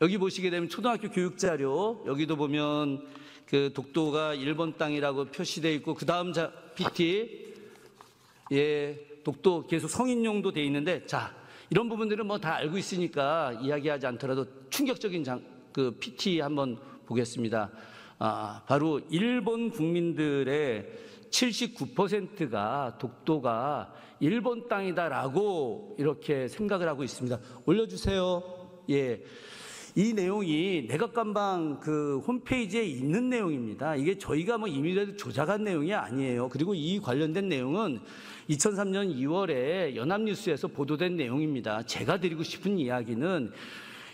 여기 보시게 되면 초등학교 교육자료, 여기도 보면 그 독도가 일본 땅이라고 표시되어 있고, 그 다음 PT, 독도 계속 성인용도 되어 있는데, 자, 이런 부분들은 뭐 다 알고 있으니까 이야기하지 않더라도 충격적인 그 PT 한번 보겠습니다. 바로 일본 국민들의 79%가 독도가 일본 땅이다라고 이렇게 생각을 하고 있습니다. 올려주세요. 예. 이 내용이 내각감방 그 홈페이지에 있는 내용입니다. 이게 저희가 뭐 임의라도 조작한 내용이 아니에요. 그리고 이 관련된 내용은 2003년 2월에 연합뉴스에서 보도된 내용입니다. 제가 드리고 싶은 이야기는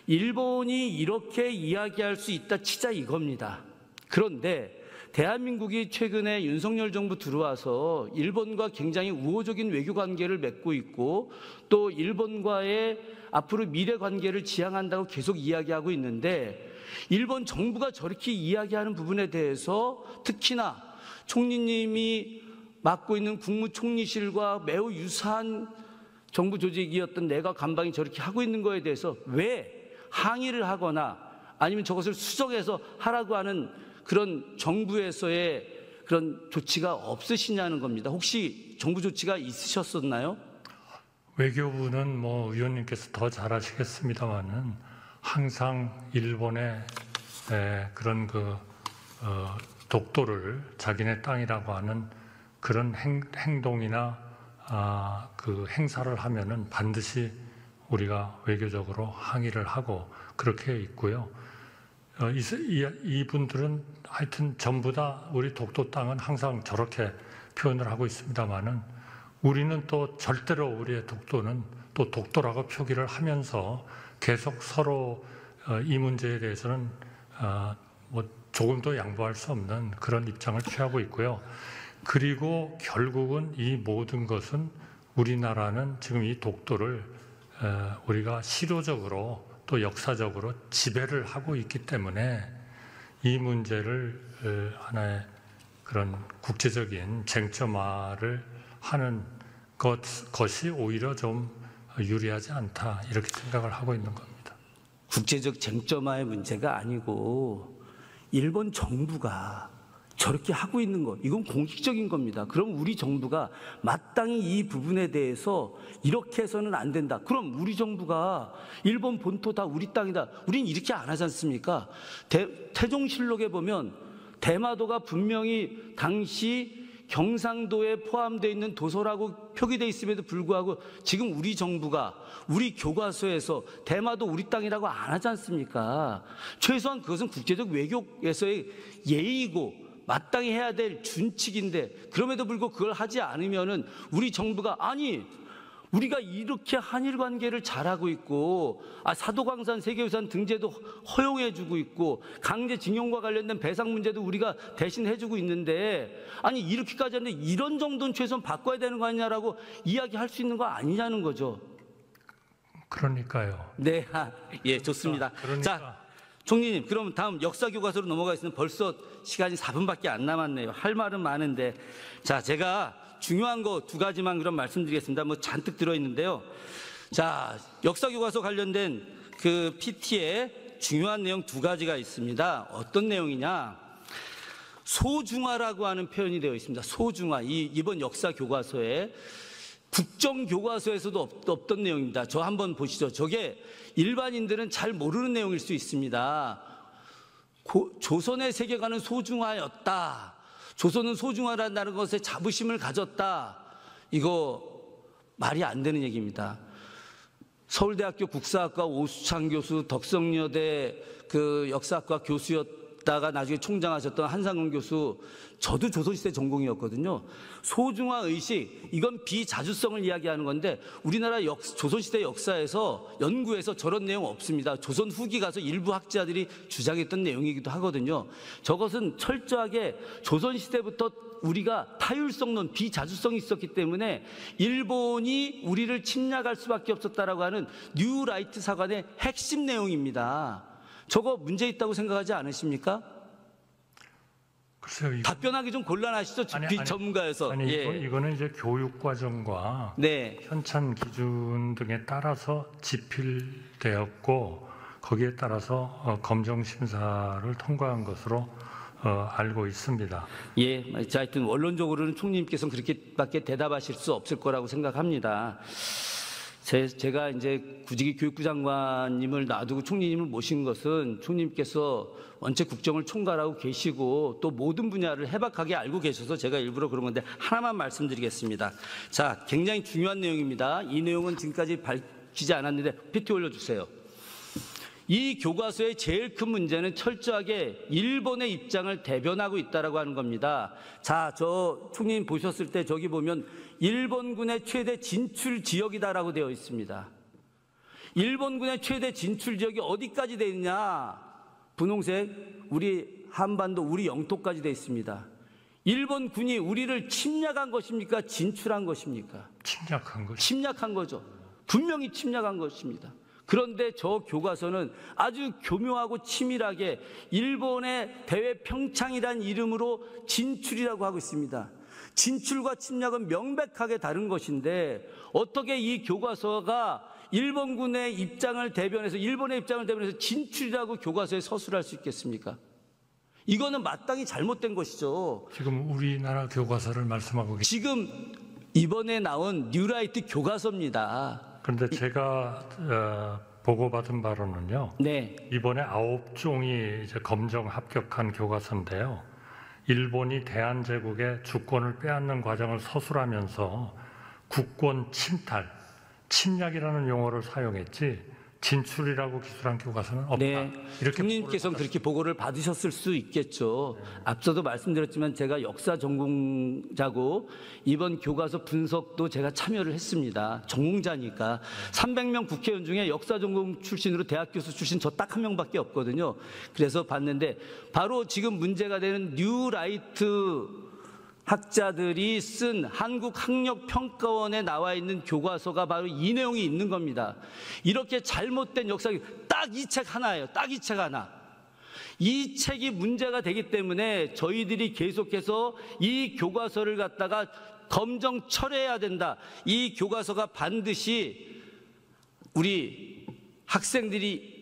일본이 이렇게 이야기할 수 있다 치자 이겁니다. 그런데 대한민국이 최근에 윤석열 정부 들어와서 일본과 굉장히 우호적인 외교 관계를 맺고 있고, 또 일본과의 앞으로 미래 관계를 지향한다고 계속 이야기하고 있는데, 일본 정부가 저렇게 이야기하는 부분에 대해서 특히나 총리님이 맡고 있는 국무총리실과 매우 유사한 정부 조직이었던 내각감방이 저렇게 하고 있는 거에 대해서 왜 항의를 하거나 아니면 저것을 수정해서 하라고 하는 그런 정부에서의 그런 조치가 없으시냐는 겁니다. 혹시 정부 조치가 있으셨었나요? 외교부는 뭐 의원님께서 더 잘 아시겠습니다만은 항상 일본의 그런 독도를 자기네 땅이라고 하는 그런 행동이나 그 행사를 하면은 반드시 우리가 외교적으로 항의를 하고 그렇게 있고요. 이분들은 하여튼 전부 다 우리 독도 땅은 항상 저렇게 표현을 하고 있습니다만은, 우리는 또 절대로 우리의 독도는 또 독도라고 표기를 하면서 계속 서로 이 문제에 대해서는 뭐 조금도 양보할 수 없는 그런 입장을 취하고 있고요. 그리고 결국은 이 모든 것은 우리나라는 지금 이 독도를 우리가 실효적으로 또 역사적으로 지배를 하고 있기 때문에 이 문제를 하나의 그런 국제적인 쟁점화를 하는 것이 오히려 좀 유리하지 않다, 이렇게 생각을 하고 있는 겁니다. 국제적 쟁점화의 문제가 아니고 일본 정부가 저렇게 하고 있는 것, 이건 공식적인 겁니다. 그럼 우리 정부가 마땅히 이 부분에 대해서 이렇게 해서는 안 된다. 그럼 우리 정부가 일본 본토 다 우리 땅이다. 우린 이렇게 안 하지 않습니까? 태종실록에 보면 대마도가 분명히 당시 경상도에 포함되어 있는 도서라고 표기되어 있음에도 불구하고 지금 우리 정부가 우리 교과서에서 대마도 우리 땅이라고 안 하지 않습니까? 최소한 그것은 국제적 외교에서의 예의이고 마땅히 해야 될 준칙인데, 그럼에도 불구하고 그걸 하지 않으면은 우리 정부가 아니 우리가 이렇게 한일 관계를 잘하고 있고 사도광산 세계유산 등재도 허용해주고 있고 강제징용과 관련된 배상 문제도 우리가 대신 해주고 있는데 아니 이렇게까지 하는데 이런 정도는 최소한 바꿔야 되는 거 아니냐라고 이야기할 수 있는 거 아니냐는 거죠. 그러니까요. 네, 예, 좋습니다. 그러니까. 자, 총리님, 그럼 다음 역사교과서로 넘어가겠습니다. 벌써 시간이 4분밖에 안 남았네요. 할 말은 많은데, 자, 제가 중요한 거 2가지만 그럼 말씀드리겠습니다. 뭐 잔뜩 들어있는데요. 자, 역사교과서 관련된 그 PT에 중요한 내용 2가지가 있습니다. 어떤 내용이냐? 소중화라고 하는 표현이 되어 있습니다. 소중화. 이번 역사교과서에 국정교과서에서도 없던 내용입니다. 저 한번 보시죠. 저게 일반인들은 잘 모르는 내용일 수 있습니다. 조선의 세계관은 소중화였다. 조선은 소중화라는 것에 자부심을 가졌다. 이거 말이 안 되는 얘기입니다. 서울대학교 국사학과 오수창 교수, 덕성여대 그 역사학과 교수였다가 나중에 총장하셨던 한상훈 교수, 저도 조선시대 전공이었거든요. 소중화 의식, 이건 비자주성을 이야기하는 건데 우리나라 조선시대 역사에서 연구에서 저런 내용 없습니다. 조선 후기 가서 일부 학자들이 주장했던 내용이기도 하거든요. 저것은 철저하게 조선시대부터 우리가 타율성론, 비자주성이 있었기 때문에 일본이 우리를 침략할 수밖에 없었다라고 하는 뉴라이트 사관의 핵심 내용입니다. 저거 문제 있다고 생각하지 않으십니까? 글쎄요, 답변하기 좀 곤란하시죠? 전문가여서. 아니, 예. 이거는 이제 교육과정과 네. 현찬 기준 등에 따라서 집필되었고 거기에 따라서 검정 심사를 통과한 것으로 알고 있습니다. 예, 자, 하여튼 원론적으로는 총리님께서는 그렇게밖에 대답하실 수 없을 거라고 생각합니다. 제가 이제 구직이 교육부 장관님을 놔두고 총리님을 모신 것은 총리님께서 원체 국정을 총괄하고 계시고 또 모든 분야를 해박하게 알고 계셔서 제가 일부러 그런 건데 하나만 말씀드리겠습니다. 자, 굉장히 중요한 내용입니다. 이 내용은 지금까지 밝히지 않았는데 PT 올려주세요. 이 교과서의 제일 큰 문제는 철저하게 일본의 입장을 대변하고 있다라고 하는 겁니다. 자, 저 총리님 보셨을 때 저기 보면 일본군의 최대 진출 지역이다라고 되어 있습니다. 일본군의 최대 진출 지역이 어디까지 되어 있냐? 분홍색, 우리 한반도, 우리 영토까지 되어 있습니다. 일본군이 우리를 침략한 것입니까? 진출한 것입니까? 침략한 거죠. 침략한 거죠. 분명히 침략한 것입니다. 그런데 저 교과서는 아주 교묘하고 치밀하게 일본의 대외평창이라는 이름으로 진출이라고 하고 있습니다. 진출과 침략은 명백하게 다른 것인데 어떻게 이 교과서가 일본군의 입장을 대변해서 일본의 입장을 대변해서 진출이라고 교과서에 서술할 수 있겠습니까? 이거는 마땅히 잘못된 것이죠. 지금 우리나라 교과서를 말씀하고 계십니다. 지금 이번에 나온 뉴라이트 교과서입니다. 그런데 제가 보고받은 바로는요. 네. 이번에 9종이 이제 검정 합격한 교과서인데요. 일본이 대한제국의 주권을 빼앗는 과정을 서술하면서 국권 침탈, 침략이라는 용어를 사용했지 진출이라고 기술한 교과서는 없다. 네, 이렇게 총리님께서는 그렇게 보고를 받으셨을 수 있겠죠. 앞서도 말씀드렸지만 제가 역사 전공자고 이번 교과서 분석도 제가 참여를 했습니다. 전공자니까 300명 국회의원 중에 역사 전공 출신으로 대학 교수 출신 저 딱 한 명밖에 없거든요. 그래서 봤는데 바로 지금 문제가 되는 뉴라이트 학자들이 쓴 한국학력평가원에 나와 있는 교과서가 바로 이 내용이 있는 겁니다. 이렇게 잘못된 역사, 딱 이 책 하나예요. 딱 이 책 하나. 이 책이 문제가 되기 때문에 저희들이 계속해서 이 교과서를 갖다가 검정 철회해야 된다. 이 교과서가 반드시 우리 학생들이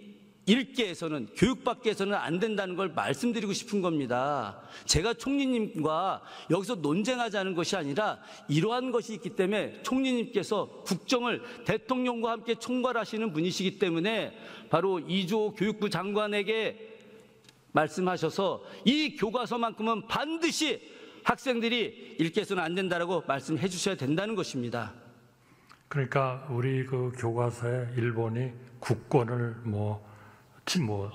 읽게 해서는 교육받게 해서는 안 된다는 걸 말씀드리고 싶은 겁니다. 제가 총리님과 여기서 논쟁하자는 것이 아니라 이러한 것이 있기 때문에 총리님께서 국정을 대통령과 함께 총괄하시는 분이시기 때문에 바로 이주호 교육부 장관에게 말씀하셔서 이 교과서만큼은 반드시 학생들이 읽게 해서는 안 된다라고 말씀해 주셔야 된다는 것입니다. 그러니까 우리 그 교과서에 일본이 국권을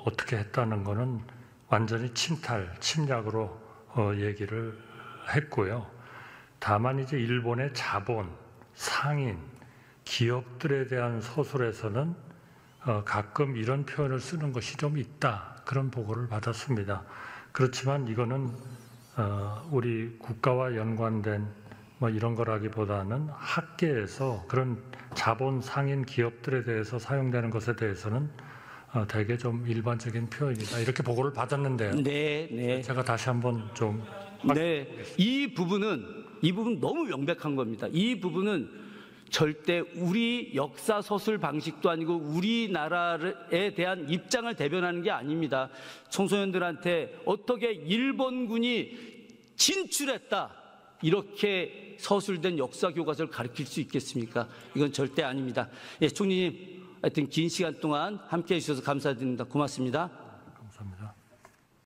어떻게 했다는 거는 완전히 침탈, 침략으로 얘기를 했고요. 다만 이제 일본의 자본, 상인, 기업들에 대한 서술에서는 가끔 이런 표현을 쓰는 것이 좀 있다. 그런 보고를 받았습니다. 그렇지만 이거는 우리 국가와 연관된 이런 거라기보다는 학계에서 그런 자본, 상인, 기업들에 대해서 사용되는 것에 대해서는 되게 좀 일반적인 표현이다. 이렇게 보고를 받았는데요. 네. 제가 다시 한번 좀. 네. 이 부분 너무 명백한 겁니다. 이 부분은 절대 우리 역사 서술 방식도 아니고 우리나라에 대한 입장을 대변하는 게 아닙니다. 청소년들한테 어떻게 일본군이 진출했다. 이렇게 서술된 역사 교과서를 가르칠 수 있겠습니까? 이건 절대 아닙니다. 예, 총리님. 하여튼 긴 시간 동안 함께해 주셔서 감사드립니다. 고맙습니다.